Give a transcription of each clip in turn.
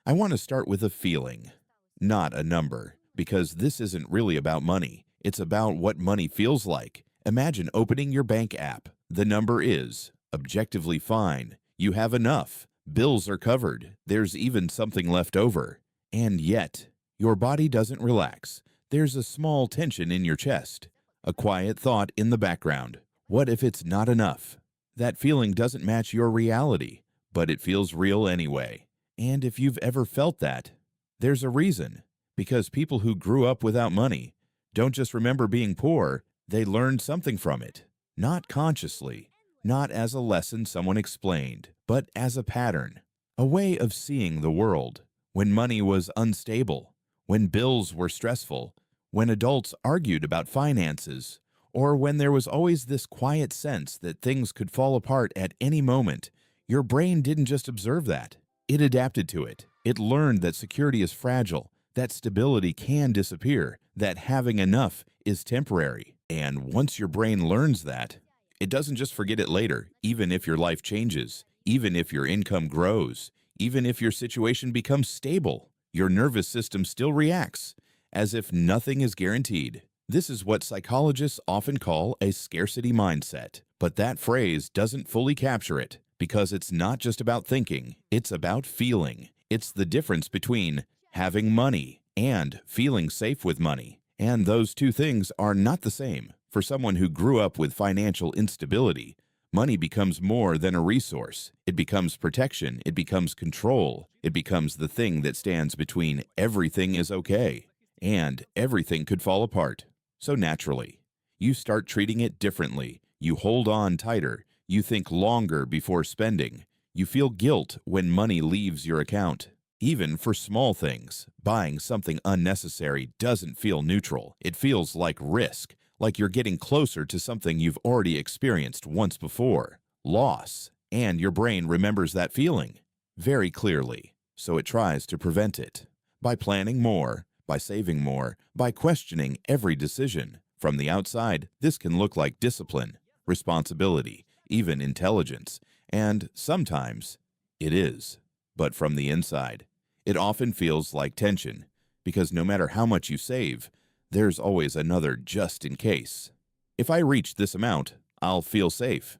I want to start with a feeling, not a number, because this isn't really about money. It's about what money feels like. Imagine opening your bank app. The number is objectively fine. You have enough. Bills are covered. There's even something left over. And yet, your body doesn't relax. There's a small tension in your chest, a quiet thought in the background. What if it's not enough? That feeling doesn't match your reality, but it feels real anyway. And if you've ever felt that, there's a reason. Because people who grew up without money don't just remember being poor, they learned something from it. Not consciously, not as a lesson someone explained, but as a pattern, a way of seeing the world. When money was unstable, when bills were stressful, when adults argued about finances, or when there was always this quiet sense that things could fall apart at any moment, your brain didn't just observe that. It adapted to it. It learned that security is fragile, that stability can disappear, that having enough is temporary. And once your brain learns that, it doesn't just forget it later, even if your life changes, even if your income grows, even if your situation becomes stable, your nervous system still reacts as if nothing is guaranteed. This is what psychologists often call a scarcity mindset. But that phrase doesn't fully capture it, because it's not just about thinking, it's about feeling. It's the difference between having money and feeling safe with money. And those two things are not the same. For someone who grew up with financial instability, money becomes more than a resource. It becomes protection. It becomes control. It becomes the thing that stands between everything is okay and everything could fall apart. So naturally, you start treating it differently. You hold on tighter. You think longer before spending. You feel guilt when money leaves your account. Even for small things, buying something unnecessary doesn't feel neutral. It feels like risk, like you're getting closer to something you've already experienced once before, loss. And your brain remembers that feeling very clearly, so it tries to prevent it. By planning more, by saving more, by questioning every decision. From the outside, this can look like discipline, responsibility, even intelligence, and sometimes it is. But from the inside, it often feels like tension, because no matter how much you save, there's always another just in case. If I reach this amount, I'll feel safe.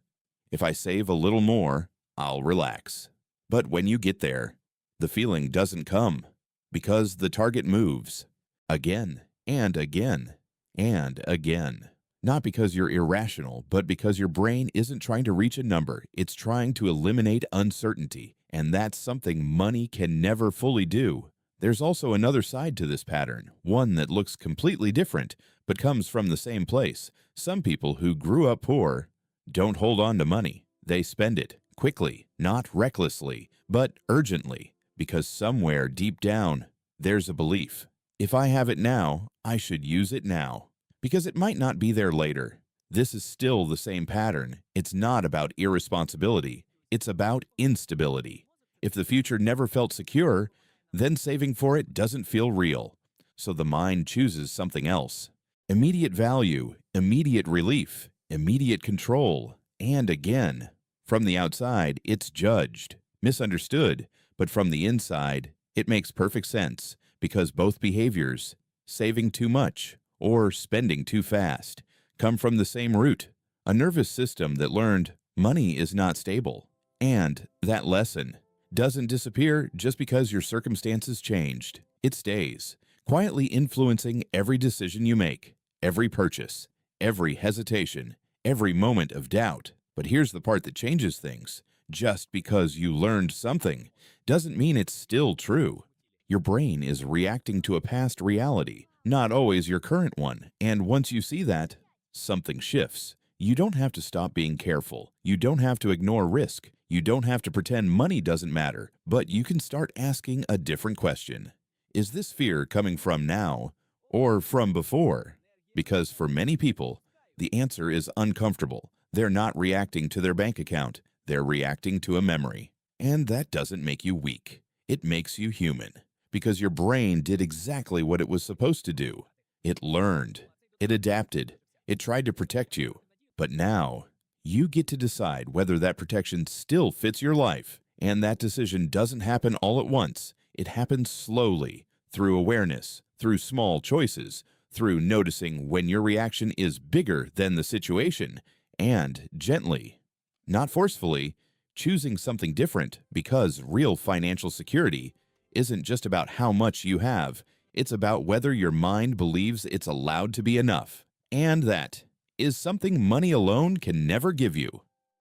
If I save a little more, I'll relax. But when you get there, the feeling doesn't come, because the target moves again and again and again. Not because you're irrational, but because your brain isn't trying to reach a number. It's trying to eliminate uncertainty, and that's something money can never fully do. There's also another side to this pattern, one that looks completely different, but comes from the same place. Some people who grew up poor don't hold on to money. They spend it quickly, not recklessly, but urgently, because somewhere deep down, there's a belief. If I have it now, I should use it now, because it might not be there later. This is still the same pattern. It's not about irresponsibility. It's about instability. If the future never felt secure, then saving for it doesn't feel real. So the mind chooses something else. Immediate value, immediate relief, immediate control, and again. From the outside, it's judged, misunderstood, but from the inside, it makes perfect sense, because both behaviors, saving too much or spending too fast, come from the same root, a nervous system that learned money is not stable. And that lesson doesn't disappear just because your circumstances changed. It stays, quietly influencing every decision you make, every purchase, every hesitation, every moment of doubt. But here's the part that changes things. Just because you learned something doesn't mean it's still true. Your brain is reacting to a past reality, not always your current one. And once you see that, something shifts. You don't have to stop being careful. You don't have to ignore risk. You don't have to pretend money doesn't matter. But you can start asking a different question. Is this fear coming from now or from before? Because for many people, the answer is uncomfortable. They're not reacting to their bank account. They're reacting to a memory. And that doesn't make you weak. It makes you human. Because your brain did exactly what it was supposed to do. It learned. It adapted. It tried to protect you. But now, you get to decide whether that protection still fits your life. And that decision doesn't happen all at once. It happens slowly, through awareness, through small choices, through noticing when your reaction is bigger than the situation, and gently, not forcefully, choosing something different, because real financial security isn't just about how much you have, it's about whether your mind believes it's allowed to be enough. And that is something money alone can never give you.